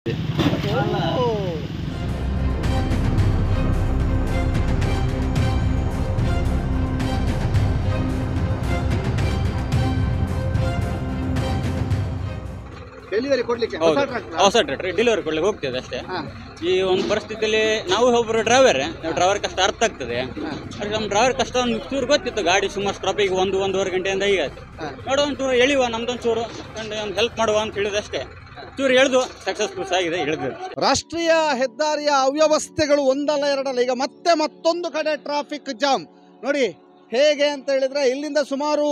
Delivery ಕೊಡ್ಲಿಕ್ಕೆ ಹೊಸ tractor delivery ಕೊಡ್ಲಿಕ್ಕೆ ಹೋಗ್ತದೆ ಅಷ್ಟೇ. ಈ ಒಂದು ಪರಿಸ್ಥಿತಿಯಲ್ಲಿ ನಾವು ಒಬ್ಬರು ಡ್ರೈವರ್ ಕಷ್ಟ ಅರ್ಥ ಆಗ್ತದೆ. ಅದಕ್ಕೆ ನಮ್ಮ ಡ್ರೈವರ್ ಕಷ್ಟ ಒಂದು ಚೂರು ಗೊತ್ತಿತ್ತು. ಗಾಡಿ ಸುಮಾರು ಸ್ಟಾಪಿಗೆ ಒಂದೂವರೆ ಗಂಟೆಯಿಂದ ಈಗ ಆಯ್ತು. ನೋಡೋ ಒಂಚೂರು ಎಳಿವ ನಮ್ದೊಂದು ಚೂರು ಒಂದು ಹೆಲ್ಪ್ ಮಾಡುವ ಅಂತ ಹೇಳಿದಷ್ಟೇ. ಚೂರು ಎಳೆದು ಸಕ್ಸಸ್ಫುಲ್ ಆಗಿದೆ ಎಳೆದು. ರಾಷ್ಟ್ರೀಯ ಹೆದ್ದಾರಿಯ ಅವ್ಯವಸ್ಥೆಗಳು ಒಂದಲ್ಲ ಎರಡಲ್ಲ. ಈಗ ಮತ್ತೊಂದು ಕಡೆ ಟ್ರಾಫಿಕ್ ಜಾಮ್ ನೋಡಿ ಹೇಗೆ ಅಂತ ಹೇಳಿದ್ರೆ, ಇಲ್ಲಿಂದ ಸುಮಾರು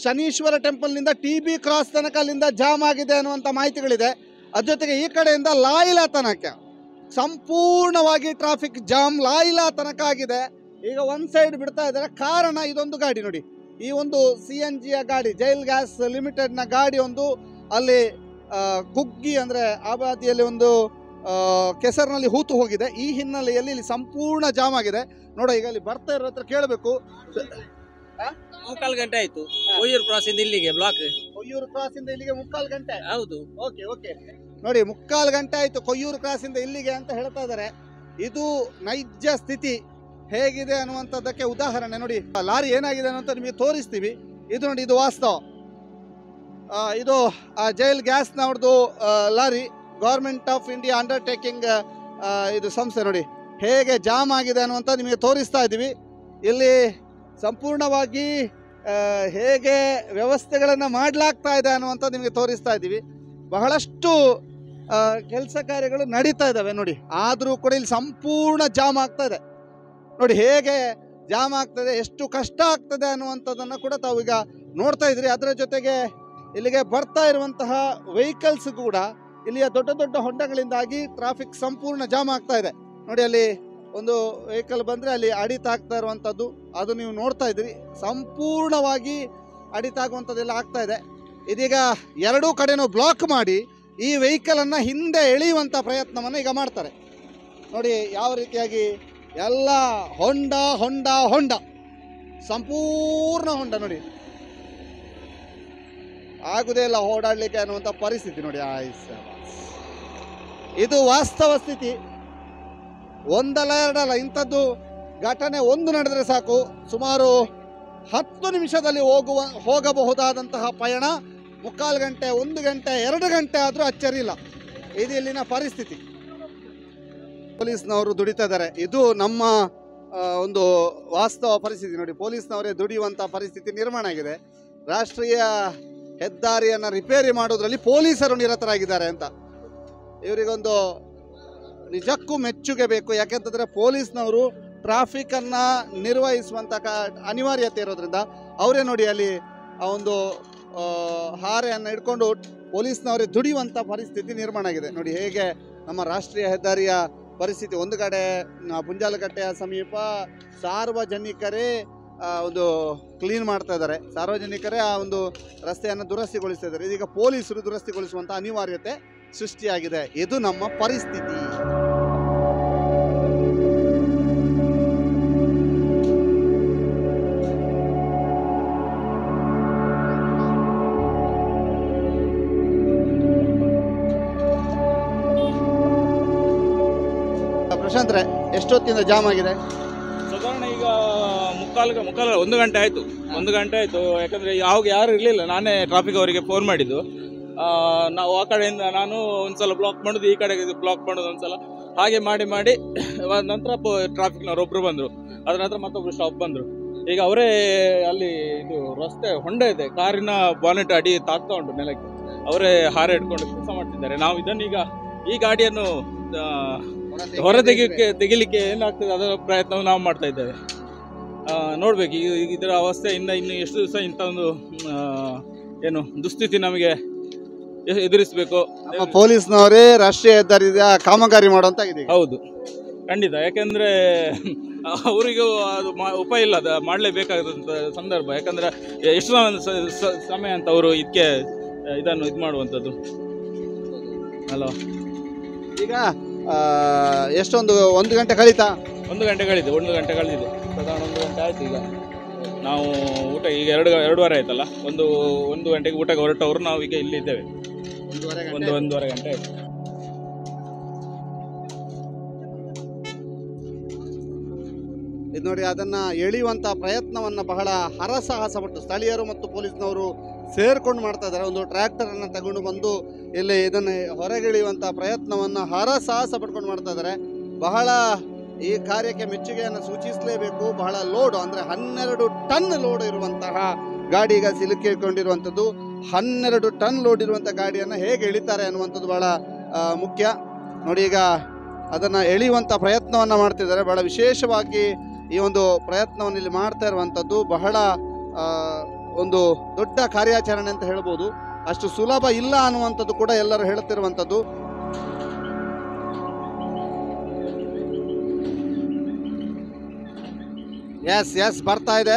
ಶನೀಶ್ವರ ಟೆಂಪಲ್ನಿಂದ TB ಕ್ರಾಸ್ ತನಕ ಅಲ್ಲಿಂದ ಜಾಮ್ ಆಗಿದೆ ಅನ್ನುವಂಥ ಮಾಹಿತಿಗಳಿದೆ. ಅದ್ರ ಜೊತೆಗೆ ಈ ಕಡೆಯಿಂದ ಲಾಯಿಲಾ ತನಕ ಸಂಪೂರ್ಣವಾಗಿ ಟ್ರಾಫಿಕ್ ಜಾಮ್ ಲಾಯಿಲಾ ತನಕ ಆಗಿದೆ. ಈಗ ಒಂದು ಸೈಡ್ ಬಿಡ್ತಾ ಇದ್ದಾರೆ. ಕಾರಣ ಇದೊಂದು ಗಾಡಿ ನೋಡಿ, ಈ ಒಂದು CNGಯ ಗಾಡಿ, ಜೈಲ್ ಗ್ಯಾಸ್ ಲಿಮಿಟೆಡ್ನ ಗಾಡಿ ಒಂದು ಅಲ್ಲಿ ಕುಗ್ಗಿ ಅಂದರೆ ಆ ಬಾದಿಯಲ್ಲಿ ಒಂದು ಕೆಸರಿನಲ್ಲಿ ಹೂತು ಹೋಗಿದೆ. ಈ ಹಿನ್ನೆಲೆಯಲ್ಲಿ ಇಲ್ಲಿ ಸಂಪೂರ್ಣ ಜಾಮ್ ಆಗಿದೆ. ನೋಡೋ ಈಗ ಅಲ್ಲಿ ಬರ್ತಾ ಇರೋ ಹತ್ರ ಕೇಳಬೇಕು. 3 ಗಂಟೆ ಆಯ್ತು ಕೊಯ್ಯೂರು ಕ್ರಾಸ್ ಇಂದ ಇಲ್ಲಿಗೆ ಬ್ಲಾಕ್. ಕೊಯ್ಯೂರು ಕ್ರಾಸ್ ಇಂದ ಇಲ್ಲಿಗೆ 3 ಗಂಟೆ. ಹೌದು. ಓಕೆ ನೋಡಿ 3 ಗಂಟೆ ಆಯ್ತು ಕೊಯ್ಯೂರು ಕ್ರಾಸ್ ಇಂದ ಇಲ್ಲಿಗೆ ಅಂತ ಹೇಳ್ತಾ ಇದ್ದಾರೆ. ಇದು ನೈಜ ಸ್ಥಿತಿ ಹೇಗಿದೆ ಅನ್ನುವಂಥದ್ದಕ್ಕೆ ಉದಾಹರಣೆ ನೋಡಿ. ಲಾರಿ ಏನಾಗಿದೆ ಅನ್ನುವಂಥ ನಿಮಗೆ ತೋರಿಸ್ತೀವಿ. ಇದು ನೋಡಿ, ಇದು ವಾಸ್ತವ. ಇದು ಜೈಲ್ ಗ್ಯಾಸ್ ನವ್ರದ್ದು lorry, government of India undertaking ಇದು ಸಂಸ್ಥೆ. ನೋಡಿ ಹೇಗೆ ಜಾಮ್ ಆಗಿದೆ ಅನ್ನುವಂಥ ನಿಮಗೆ ತೋರಿಸ್ತಾ ಇದ್ದೀವಿ. ಇಲ್ಲಿ ಸಂಪೂರ್ಣವಾಗಿ ಹೇಗೆ ವ್ಯವಸ್ಥೆಗಳನ್ನು ಮಾಡಲಾಗ್ತಾ ಇದೆ ಅನ್ನುವಂಥದ್ದು ನಿಮಗೆ ತೋರಿಸ್ತಾ ಇದ್ದೀವಿ. ಬಹಳಷ್ಟು ಕೆಲಸ ಕಾರ್ಯಗಳು ನಡೀತಾ ಇದ್ದಾವೆ ನೋಡಿ, ಆದರೂ ಕೂಡ ಇಲ್ಲಿ ಸಂಪೂರ್ಣ ಜಾಮ್ ಆಗ್ತಾ ಇದೆ. ನೋಡಿ ಹೇಗೆ ಜಾಮ್ ಆಗ್ತದೆ, ಎಷ್ಟು ಕಷ್ಟ ಆಗ್ತದೆ ಅನ್ನುವಂಥದ್ದನ್ನು ಕೂಡ ತಾವು ಈಗ ನೋಡ್ತಾ ಇದ್ರಿ. ಅದರ ಜೊತೆಗೆ ಇಲ್ಲಿಗೆ ಬರ್ತಾ ಇರುವಂತಹ ವೆಹಿಕಲ್ಸ್ ಕೂಡ ಇಲ್ಲಿಯ ದೊಡ್ಡ ದೊಡ್ಡ ಹೊಂಡಗಳಿಂದಾಗಿ ಟ್ರಾಫಿಕ್ ಸಂಪೂರ್ಣ ಜಾಮ್ ಆಗ್ತಾ ಇದೆ. ನೋಡಿ ಅಲ್ಲಿ ಒಂದು ವೆಹಿಕಲ್ ಬಂದರೆ ಅಲ್ಲಿ ಅಡಿತಾಗ್ತಾ ಇರುವಂಥದ್ದು ಅದು ನೀವು ನೋಡ್ತಾ ಇದ್ದೀರಿ. ಸಂಪೂರ್ಣವಾಗಿ ಅಡಿತಾಗುವಂಥದ್ದೆಲ್ಲ ಆಗ್ತಾ ಇದೆ. ಇದೀಗ ಎರಡೂ ಕಡೆನೂ ಬ್ಲಾಕ್ ಮಾಡಿ ಈ ವೆಹಿಕಲನ್ನು ಹಿಂದೆ ಎಳೆಯುವಂಥ ಪ್ರಯತ್ನವನ್ನು ಈಗ ಮಾಡ್ತಾರೆ. ನೋಡಿ ಯಾವ ರೀತಿಯಾಗಿ ಎಲ್ಲ ಹೊಂಡ ಸಂಪೂರ್ಣ ಹೊಂಡ ನೋಡಿ, ಆಗುದೇ ಇಲ್ಲ ಓಡಾಡಲಿಕ್ಕೆ ಅನ್ನುವಂಥ ಪರಿಸ್ಥಿತಿ ನೋಡಿ. ಇದು ವಾಸ್ತವ ಸ್ಥಿತಿ, ಒಂದಲ್ಲ ಎರಡಲ್ಲ. ಇಂಥದ್ದು ಘಟನೆ ಒಂದು ನಡೆದರೆ ಸಾಕು, ಸುಮಾರು 10 ನಿಮಿಷದಲ್ಲಿ ಹೋಗಬಹುದಾದಂತಹ ಪಯಣ 3/4 ಗಂಟೆ, 1 ಗಂಟೆ, 2 ಗಂಟೆ ಆದರೂ ಅಚ್ಚರಿ ಇಲ್ಲ. ಇದು ಇಲ್ಲಿನ ಪರಿಸ್ಥಿತಿ. ಪೊಲೀಸ್ನವರು ದುಡಿತಾ ಇದ್ದಾರೆ. ಇದು ನಮ್ಮ ಒಂದು ವಾಸ್ತವ ಪರಿಸ್ಥಿತಿ ನೋಡಿ. ಪೊಲೀಸ್ನವರೇ ದುಡಿಯುವಂಥ ಪರಿಸ್ಥಿತಿ ನಿರ್ಮಾಣ ಆಗಿದೆ. ರಾಷ್ಟ್ರೀಯ ಹೆದ್ದಾರಿಯನ್ನು ರಿಪೇರಿ ಮಾಡೋದ್ರಲ್ಲಿ ಪೊಲೀಸರು ನಿರತರಾಗಿದ್ದಾರೆ ಅಂತ ಇವರಿಗೊಂದು ನಿಜಕ್ಕೂ ಮೆಚ್ಚುಗೆ ಬೇಕು. ಯಾಕೆಂತಂದರೆ ಪೊಲೀಸ್ನವರು ಟ್ರಾಫಿಕನ್ನು ನಿರ್ವಹಿಸುವಂಥ ಅನಿವಾರ್ಯತೆ ಇರೋದ್ರಿಂದ ಅವರೇ ನೋಡಿ ಅಲ್ಲಿ ಆ ಒಂದು ಹಾರೆಯನ್ನು ಹಿಡ್ಕೊಂಡು ಪೊಲೀಸ್ನವರೇ ದುಡಿಯುವಂಥ ಪರಿಸ್ಥಿತಿ ನಿರ್ಮಾಣ ಆಗಿದೆ. ನೋಡಿ ಹೇಗೆ ನಮ್ಮ ರಾಷ್ಟ್ರೀಯ ಹೆದ್ದಾರಿಯ ಪರಿಸ್ಥಿತಿ. ಒಂದು ಕಡೆ ಪುಂಜಾಲಕಟ್ಟೆಯ ಸಮೀಪ ಸಾರ್ವಜನಿಕರೇ ಒಂದು ಕ್ಲೀನ್ ಮಾಡ್ತಾ ಇದ್ದಾರೆ, ಸಾರ್ವಜನಿಕರೇ ಆ ಒಂದು ರಸ್ತೆಯನ್ನು ದುರಸ್ತಿಗೊಳಿಸ್ತಾ ಇದ್ದಾರೆ. ಇದೀಗ ಪೊಲೀಸರು ದುರಸ್ತಿಗೊಳಿಸುವಂಥ ಅನಿವಾರ್ಯತೆ ಸೃಷ್ಟಿಯಾಗಿದೆ. ಇದು ನಮ್ಮ ಪರಿಸ್ಥಿತಿ. ಪ್ರಶಾಂತ್ರೆ, ಎಷ್ಟೊತ್ತಿಂದ ಜಾಮ್ ಆಗಿದೆ? ಸಾಧಾರಣ ಈಗ 1 ಗಂಟೆ ಆಯಿತು. 1 ಗಂಟೆ ಆಯಿತು. ಯಾಕಂದರೆ ಯಾರು ಇರಲಿಲ್ಲ. ನಾನೇ ಟ್ರಾಫಿಕ್ ಅವರಿಗೆ ಫೋನ್ ಮಾಡಿದ್ದು. ನಾವು ಆ ಕಡೆಯಿಂದ ನಾನು ಒಂದ್ಸಲ ಬ್ಲಾಕ್ ಮಾಡೋದು, ಈ ಕಡೆಗೆ ಬ್ಲಾಕ್ ಮಾಡೋದು ಒಂದ್ಸಲ, ಹಾಗೆ ಮಾಡಿ ನಂತರ ಟ್ರಾಫಿಕ್ನವ್ರು ಒಬ್ಬರು ಬಂದರು. ಅದ್ರ ನಂತರ ಮತ್ತೊಬ್ಬರು ಸ್ಟಾಪ್ ಬಂದರು. ಈಗ ಅವರೇ ಅಲ್ಲಿ ಇದು ರಸ್ತೆ ಹೊಂಡ ಇದೆ, ಕಾರಿನ ಬಾನೆಟ್ ಅಡಿ ತಾಗ್ತಾ ಉಂಟು ನೆಲಕ್ಕೆ. ಅವರೇ ಹಾರೆ ಇಟ್ಕೊಂಡು ಕೆಲಸ ಮಾಡ್ತಿದ್ದಾರೆ. ನಾವು ಇದನ್ನೀಗ ಈ ಗಾಡಿಯನ್ನು ಹೊರ ತೆಗಿಲಿಕ್ಕೆ ಏನಾಗ್ತದೆ ಅದರ ಪ್ರಯತ್ನವನ್ನು ನಾವು ಮಾಡ್ತಾ ಇದ್ದೇವೆ. ನೋಡ್ಬೇಕು ಇದರ ಅವಸ್ಥೆಯಿಂದ ಇನ್ನು ಎಷ್ಟು ದಿವಸ ಇಂಥ ಒಂದು ಏನು ದುಸ್ಥಿತಿ ನಮಗೆ ಎದುರಿಸಬೇಕು. ಪೊಲೀಸ್ನವರೇ ರಾಷ್ಟ್ರೀಯ ಹೆದ್ದಾರಿ ಕಾಮಗಾರಿ ಮಾಡುವಂತಾಗಿದೆ. ಹೌದು, ಖಂಡಿತ. ಯಾಕೆಂದರೆ ಅವರಿಗೂ ಅದು ಉಪಾಯ ಇಲ್ಲ, ಅದು ಮಾಡಲೇಬೇಕಾದಂಥ ಸಂದರ್ಭ. ಯಾಕಂದರೆ ಎಷ್ಟು ಸಮಯ ಅಂತ ಅವರು ಇದಕ್ಕೆ ಇದನ್ನು ಇದು ಮಾಡುವಂಥದ್ದು ಅಲ್ವಾ. ಈಗ ಎಷ್ಟೊಂದು 1 ಗಂಟೆ ಕಳೀತಾ? 1 ಗಂಟೆ ಕಳೀತು. 1 ಗಂಟೆ ಕಳೆದಿದೆ. ಸಾಧಾರಣ 1 ಗಂಟೆ ಆಯಿತು. ಈಗ ನಾವು ಊಟ ಈಗ 2:15 ಆಯ್ತಲ್ಲ, 1 ಗಂಟೆಗೆ ಊಟಕ್ಕೆ ಹೊರಟವರು ನಾವು ಈಗ ಇಲ್ಲಿ ಇದ್ದೇವೆ. 1:30 ಗಂಟೆ ಆಯಿತು. ಇದು ನೋಡಿ, ಅದನ್ನು ಎಳೆಯುವಂಥ ಪ್ರಯತ್ನವನ್ನು ಬಹಳ ಹರಸಾಹಸಪಟ್ಟು ಸ್ಥಳೀಯರು ಮತ್ತು ಪೊಲೀಸ್ನವರು ಸೇರ್ಕೊಂಡು ಮಾಡ್ತಾ ಇದ್ದಾರೆ. ಒಂದು ಟ್ರ್ಯಾಕ್ಟರನ್ನು ತಗೊಂಡು ಬಂದು ಇಲ್ಲಿ ಇದನ್ನು ಹೊರಗೆಳೆಯುವಂಥ ಪ್ರಯತ್ನವನ್ನು ಹರಸಾಹಸ ಪಡ್ಕೊಂಡು ಮಾಡ್ತಾ ಇದ್ದಾರೆ. ಬಹಳ ಈ ಕಾರ್ಯಕ್ಕೆ ಮೆಚ್ಚುಗೆಯನ್ನು ಸೂಚಿಸಲೇಬೇಕು. ಬಹಳ ಲೋಡ್ ಅಂದರೆ 12 ಟನ್ ಲೋಡ್ ಇರುವಂತಹ ಗಾಡಿ ಈಗ ಸಿಲುಕಿಕೊಂಡಿರುವಂಥದ್ದು. 12 ಟನ್ ಲೋಡ್ ಇರುವಂಥ ಗಾಡಿಯನ್ನು ಹೇಗೆ ಎಳಿತಾರೆ ಅನ್ನುವಂಥದ್ದು ಬಹಳ ಮುಖ್ಯ. ನೋಡಿ, ಈಗ ಅದನ್ನು ಎಳೆಯುವಂಥ ಪ್ರಯತ್ನವನ್ನು ಮಾಡ್ತಿದ್ದಾರೆ. ಬಹಳ ವಿಶೇಷವಾಗಿ ಈ ಒಂದು ಪ್ರಯತ್ನವನ್ನು ಇಲ್ಲಿ ಮಾಡ್ತಾ ಇರುವಂಥದ್ದು ಬಹಳ ಒಂದು ದೊಡ್ಡ ಕಾರ್ಯಾಚರಣೆ ಅಂತ ಹೇಳ್ಬೋದು. ಅಷ್ಟು ಸುಲಭ ಇಲ್ಲ ಅನ್ನುವಂಥದ್ದು ಕೂಡ ಎಲ್ಲರೂ ಹೇಳ್ತಿರುವಂಥದ್ದು. ಎಸ್ ಬರ್ತಾ ಇದೆ.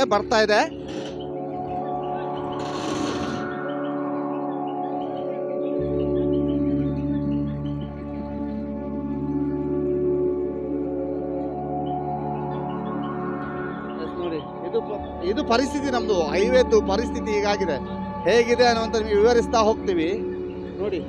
ನೋಡಿ, ಇದು ಪರಿಸ್ಥಿತಿ, ನಮ್ದು ಹೈವೇದು ಪರಿಸ್ಥಿತಿ ಹೀಗಾಗಿದೆ. ಹೇಗಿದೆ ಅನ್ನುವಂತ ನಿಮಗೆ ವಿವರಿಸ್ತಾ ಹೋಗ್ತೀವಿ. ನೋಡಿ,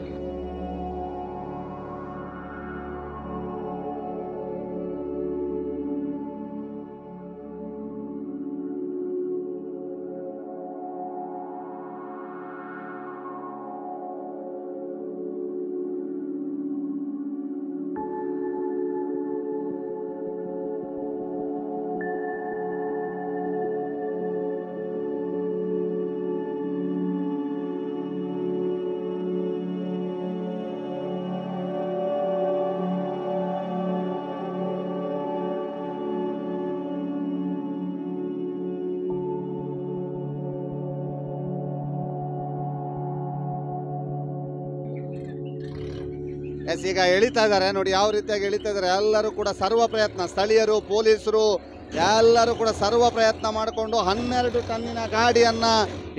ಈಗ ಎಳಿತಾ ಇದ್ದಾರೆ. ನೋಡಿ ಯಾವ ರೀತಿಯಾಗಿ ಎಳಿತಾ ಇದ್ದಾರೆ. ಎಲ್ಲರೂ ಕೂಡ ಸರ್ವ ಪ್ರಯತ್ನ, ಸ್ಥಳೀಯರು, ಪೊಲೀಸರು ಎಲ್ಲರೂ ಕೂಡ ಸರ್ವ ಪ್ರಯತ್ನ ಮಾಡಿಕೊಂಡು 12 ಟನ್ನಿನ ಗಾಡಿಯನ್ನು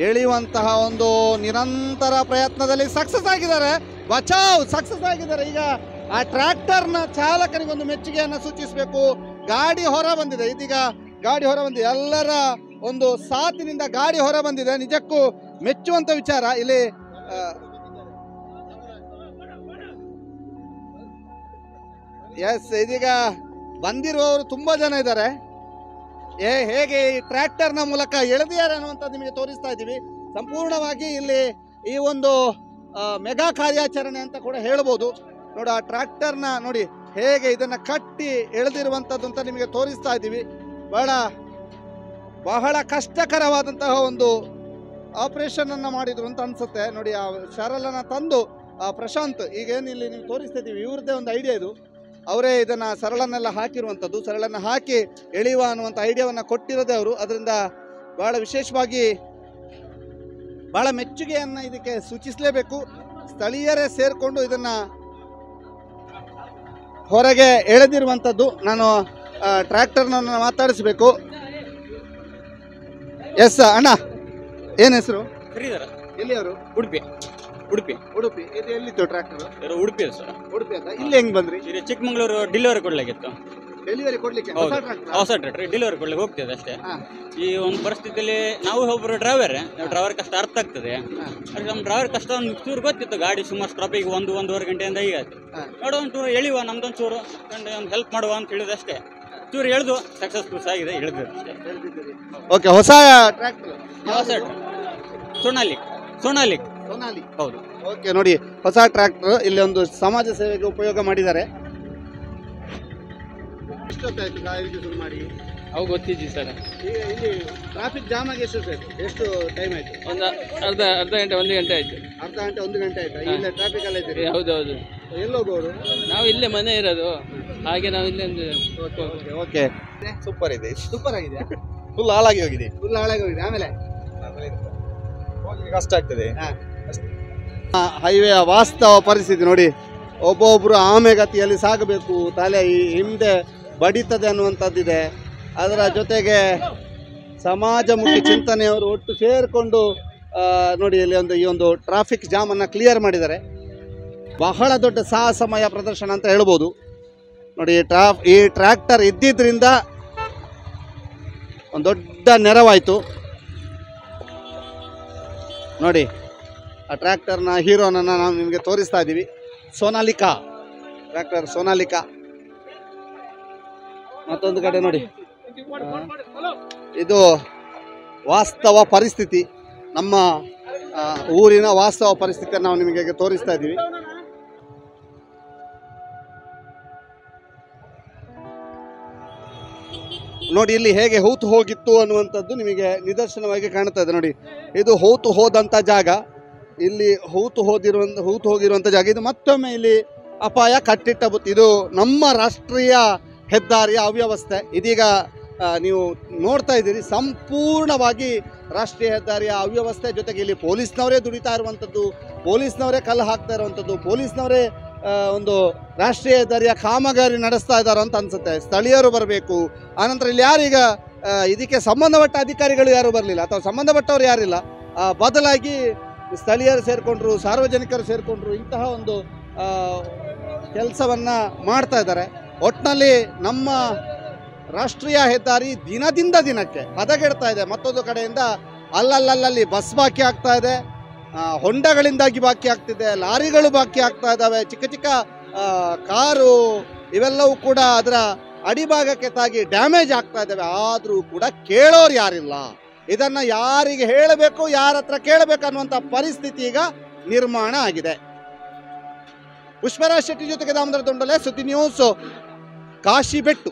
ಎಳೆಯುವಂತಹ ಒಂದು ನಿರಂತರ ಪ್ರಯತ್ನದಲ್ಲಿ ಸಕ್ಸಸ್ ಆಗಿದ್ದಾರೆ. ಸಕ್ಸಸ್ ಆಗಿದ್ದಾರೆ. ಈಗ ಆ ಟ್ರ್ಯಾಕ್ಟರ್ನ ಚಾಲಕನಿಗೊಂದು ಮೆಚ್ಚುಗೆಯನ್ನು ಸೂಚಿಸಬೇಕು. ಗಾಡಿ ಹೊರ ಬಂದಿದೆ. ಇದೀಗ ಗಾಡಿ ಹೊರ ಬಂದಿದೆ. ಎಲ್ಲರ ಒಂದು ಸಾಥಿನಿಂದ ಗಾಡಿ ಹೊರ ಬಂದಿದೆ. ನಿಜಕ್ಕೂ ಮೆಚ್ಚುವಂಥ ವಿಚಾರ. ಇಲ್ಲಿ ಇದೀಗ ಬಂದಿರುವವರು ತುಂಬಾ ಜನ ಇದ್ದಾರೆ. ಹೇಗೆ ಈ ಟ್ರ್ಯಾಕ್ಟರ್ನ ಮೂಲಕ ಎಳೆದಿದ್ದಾರೆ ಅನ್ನುವಂಥದ್ದು ನಿಮಗೆ ತೋರಿಸ್ತಾ ಇದ್ದೀವಿ. ಸಂಪೂರ್ಣವಾಗಿ ಇಲ್ಲಿ ಈ ಒಂದು ಮೆಗಾ ಕಾರ್ಯಾಚರಣೆ ಅಂತ ಕೂಡ ಹೇಳ್ಬೋದು. ನೋಡಿ, ಆ ಟ್ರ್ಯಾಕ್ಟರ್ನ ನೋಡಿ ಹೇಗೆ ಇದನ್ನ ಕಟ್ಟಿ ಎಳೆದಿರುವಂಥದ್ದು ಅಂತ ನಿಮಗೆ ತೋರಿಸ್ತಾ ಇದ್ದೀವಿ. ಬಹಳ ಕಷ್ಟಕರವಾದಂತಹ ಒಂದು ಆಪರೇಷನ್ ಅನ್ನ ಮಾಡಿದ್ರು ಅಂತ ಅನ್ಸುತ್ತೆ. ನೋಡಿ, ಆ ಶರಲನ ತಂದು ಪ್ರಶಾಂತ್ ಈಗೇನು ಇಲ್ಲಿ ನೀವು ತೋರಿಸ್ತಾ ಇದ್ದೀವಿ, ಇವ್ರದ್ದೇ ಒಂದು ಐಡಿಯಾ ಇದು. ಅವರೇ ಇದನ್ನು ಸರಳನ್ನೆಲ್ಲ ಹಾಕಿರುವಂಥದ್ದು. ಸರಳನ್ನು ಹಾಕಿ ಎಳೆಯುವ ಅನ್ನುವಂಥ ಐಡಿಯಾವನ್ನು ಕೊಟ್ಟಿರೋದೇ ಅವರು. ಅದರಿಂದ ಬಹಳ ವಿಶೇಷವಾಗಿ ಬಹಳ ಮೆಚ್ಚುಗೆಯನ್ನು ಇದಕ್ಕೆ ಸೂಚಿಸಲೇಬೇಕು. ಸ್ಥಳೀಯರೇ ಸೇರಿಕೊಂಡು ಇದನ್ನು ಹೊರಗೆ ಎಳೆದಿರುವಂಥದ್ದು. ನಾನು ಟ್ರ್ಯಾಕ್ಟರ್ನ ಮಾತಾಡಿಸ್ಬೇಕು. ಎಸ್ ಅಣ್ಣ, ಏನು ಹೆಸರು? ಎಲ್ಲಿಯವರು? ಉಡುಪಿ. ಇದು ಎಲ್ಲಿತ್ತು ಟ್ರ್ಯಾಕ್ಟರ್? ಉಡುಪಿ ಸರ್. ಉಡುಪಿ ಅಂತ. ಇಲ್ಲಿ ಹೆಂಗ್ ಬಂದ್ರಿ? ಚಿಕ್ಕಮಂಗ್ಳೂರು ಡೆಲಿವರಿ ಕೊಡ್ಲಿಕ್ಕಿತ್ತು. ಡೆಲಿವರಿ ಕೊಡ್ಲಿಕ್ಕೆ ಹೊಸ ಟ್ರ್ಯಾಕ್ಟರ್ ಡೆಲಿವರಿ ಕೊಡ್ಲಿಕ್ಕೆ ಹೋಗ್ತದೆ ಅಷ್ಟೇ. ಈ ಒಂದು ಪರಿಸ್ಥಿತಿಯಲ್ಲಿ ನಾವು ಒಬ್ಬರು ಡ್ರೈವರ್ ಕಷ್ಟ ಅರ್ಥ ಆಗ್ತದೆ. ನಮ್ಮ ಡ್ರೈವರ್ ಕಷ್ಟ ಒಂದು ಚೂರು ಗೊತ್ತಿತ್ತು. ಗಾಡಿ ಸುಮಾರು ಸ್ಟಾಪಿಗೆ 1-1.5 ಗಂಟೆಯಿಂದ ಈಗ ಆಯ್ತು. ನೋಡೋ ಒಂಚೂರು ಎಳಿಯುವ, ನಮ್ದೊಂದು ಚೂರು ಒಂದು ಹೆಲ್ಪ್ ಮಾಡುವ ಅಂತ ಹೇಳಿದ ಅಷ್ಟೇ. ಚೂರು ಎಳೆದು ಸಕ್ಸಸ್ಫುಲ್ ಆಗಿದೆ, ಎಳೆದು ಅಷ್ಟೇ. ಓಕೆ, ಹೊಸ ಟ್ರ್ಯಾಕ್ಟರ್ ಸೋನಾಲಿಕ್ ಹೌದು. ಓಕೆ, ನೋಡಿ ಹೊಸ ಟ್ರ್ಯಾಕ್ಟರ್ ಇಲ್ಲಿ ಒಂದು ಸಮಾಜ ಸೇವೆಗೆ ಉಪಯೋಗ ಮಾಡಿದ್ದಾರೆ. ಎಷ್ಟೊತ್ತಾಯ್ತು ಗಾಡಿ ಶುರು ಮಾಡಿ? ಅವು ಗೊತ್ತಿದ್ದಿ ಸರ್. ಈಗ ಇಲ್ಲಿ ಟ್ರಾಫಿಕ್ ಜಾಮ್ ಆಗಿ ಎಷ್ಟು ಟೈಮ್ ಆಯ್ತು? ಒಂದು ಅರ್ಧ ಗಂಟೆ 1 ಗಂಟೆ ಆಯ್ತು. ಅರ್ಧ ಗಂಟೆ 1 ಗಂಟೆ ಆಯ್ತಾ? ಇಲ್ಲೇ ಟ್ರಾಫಿಕ್ ಅಲ್ಲ ಇದ್ದೀರಿ? ಹೌದೌದು. ಎಲ್ಲಿ ಹೋಗೋರು? ನಾವು ಇಲ್ಲೇ ಮನೆ ಇರೋದು, ಹಾಗೆ ನಾವು ಇಲ್ಲೇ. ಓಕೆ, ಸೂಪರ್ ಇದೆ. ಸೂಪರ್ ಆಗಿದೆ. ಫುಲ್ ಹಾಳಾಗಿ ಹೋಗಿದೆ. ಆಮೇಲೆ ಕಷ್ಟ ಆಗ್ತದೆ. ಹೈವೇಯ ವಾಸ್ತವ ಪರಿಸ್ಥಿತಿ ನೋಡಿ. ಒಬ್ಬೊಬ್ರು ಆಮೆಗತಿಯಲ್ಲಿ ಸಾಗಬೇಕು, ತಲೆ ಹಿಂದೆ ಬಡಿತದೆ ಅನ್ನುವಂಥದ್ದಿದೆ. ಅದರ ಜೊತೆಗೆ ಸಮಾಜಮುಖಿ ಚಿಂತನೆಯವರು ಒಟ್ಟು ಸೇರಿಕೊಂಡು ನೋಡಿ ಇಲ್ಲಿ ಈ ಒಂದು ಟ್ರಾಫಿಕ್ ಜಾಮ್ ಅನ್ನ ಕ್ಲಿಯರ್ ಮಾಡಿದ್ದಾರೆ. ಬಹಳ ದೊಡ್ಡ ಸಾಹಸಮಯ ಪ್ರದರ್ಶನ ಅಂತ ಹೇಳ್ಬೋದು. ನೋಡಿ, ಈ ಟ್ರ್ಯಾಕ್ಟರ್ ಇದ್ದಿದ್ರಿಂದ ಒಂದು ದೊಡ್ಡ ನೆರವಾಯಿತು. ನೋಡಿ, ಆ ಟ್ರ್ಯಾಕ್ಟರ್ನ ಹೀರೋನನ್ನು ನಾವು ನಿಮಗೆ ತೋರಿಸ್ತಾ ಇದ್ದೀವಿ. ಟ್ರ್ಯಾಕ್ಟರ್ ಸೋನಾಲಿಕಾ. ಮತ್ತೊಂದು ಕಡೆ ನೋಡಿ, ಇದು ವಾಸ್ತವ ಪರಿಸ್ಥಿತಿ, ನಮ್ಮ ಊರಿನ ವಾಸ್ತವ ಪರಿಸ್ಥಿತಿಯನ್ನು ನಾವು ನಿಮಗೆ ತೋರಿಸ್ತಾ ಇದ್ದೀವಿ. ನೋಡಿ ಇಲ್ಲಿ ಹೇಗೆ ಹೂತು ಹೋಗಿತ್ತು ಅನ್ನುವಂಥದ್ದು ನಿಮಗೆ ನಿದರ್ಶನವಾಗಿ ಕಾಣ್ತಾ ಇದೆ. ನೋಡಿ ಇದು ಹೂತು ಹೋದಂಥ ಜಾಗ, ಇಲ್ಲಿ ಹೂತು ಹೋಗಿರುವಂಥ ಜಾಗ. ಇದು ಮತ್ತೊಮ್ಮೆ ಇಲ್ಲಿ ಅಪಾಯ ಕಟ್ಟಿಟ್ಟ ಬುತ್ತಿ. ಇದು ನಮ್ಮ ರಾಷ್ಟ್ರೀಯ ಹೆದ್ದಾರಿಯ ಅವ್ಯವಸ್ಥೆ. ಇದೀಗ ನೀವು ನೋಡ್ತಾ ಇದ್ದೀರಿ, ಸಂಪೂರ್ಣವಾಗಿ ರಾಷ್ಟ್ರೀಯ ಹೆದ್ದಾರಿಯ ಅವ್ಯವಸ್ಥೆ. ಜೊತೆಗೆ ಇಲ್ಲಿ ಪೊಲೀಸ್ನವರೇ ದುಡಿತಾ ಇರುವಂಥದ್ದು, ಪೊಲೀಸ್ನವರೇ ಕಲ್ಲು ಹಾಕ್ತಾ ಇರುವಂಥದ್ದು, ಪೊಲೀಸ್ನವರೇ ಒಂದು ರಾಷ್ಟ್ರೀಯ ಹೆದ್ದಾರಿಯ ಕಾಮಗಾರಿ ನಡೆಸ್ತಾ ಇದ್ದಾರೆ ಅಂತ ಅನ್ಸುತ್ತೆ. ಸ್ಥಳೀಯರು ಬರಬೇಕು. ಆನಂತರ ಇಲ್ಲಿ ಯಾರೀಗ ಇದಕ್ಕೆ ಸಂಬಂಧಪಟ್ಟ ಅಧಿಕಾರಿಗಳು ಯಾರು ಬರಲಿಲ್ಲ, ಅಥವಾ ಸಂಬಂಧಪಟ್ಟವರು ಯಾರಿಲ್ಲ, ಬದಲಾಗಿ ಸ್ಥಳೀಯರು ಸೇರಿಕೊಂಡ್ರು, ಸಾರ್ವಜನಿಕರು ಸೇರಿಕೊಂಡ್ರು, ಇಂತಹ ಒಂದು ಕೆಲಸವನ್ನ ಮಾಡ್ತಾ ಇದ್ದಾರೆ. ಒಟ್ಟಿನಲ್ಲಿ ನಮ್ಮ ರಾಷ್ಟ್ರೀಯ ಹೆದ್ದಾರಿ ದಿನದಿಂದ ದಿನಕ್ಕೆ ಹದಗೆಡ್ತಾ ಇದೆ. ಮತ್ತೊಂದು ಕಡೆಯಿಂದ ಅಲ್ಲಲ್ಲಿ ಬಸ್ ಬಾಕಿ ಆಗ್ತಾ ಇದೆ, ಹೊಂಡಗಳಿಂದಾಗಿ ಬಾಕಿ ಆಗ್ತಿದೆ, ಲಾರಿಗಳು ಬಾಕಿ ಆಗ್ತಾ ಇದ್ದಾವೆ, ಚಿಕ್ಕ ಚಿಕ್ಕ ಕಾರು ಇವೆಲ್ಲವೂ ಕೂಡ ಅದರ ಅಡಿಭಾಗಕ್ಕೆ ತಾಗಿ ಡ್ಯಾಮೇಜ್ ಆಗ್ತಾ ಇದ್ದಾವೆ. ಆದರೂ ಕೂಡ ಕೇಳೋರು ಯಾರಿಲ್ಲ. ಇದನ್ನು ಯಾರಿಗೆ ಹೇಳಬೇಕು, ಯಾರ ಹತ್ರ ಕೇಳಬೇಕು ಅನ್ನುವಂಥ ಪರಿಸ್ಥಿತಿ ಈಗ ನಿರ್ಮಾಣ ಆಗಿದೆ. ಪುಷ್ಪರಾಜ್ ಶೆಟ್ಟಿ ಜೊತೆಗೆ ದಾಮೋದರ ದೊಂಡಲೆ, ಸುದ್ದಿ ನ್ಯೂಸ್, ಕಾಶಿಬೆಟ್ಟು.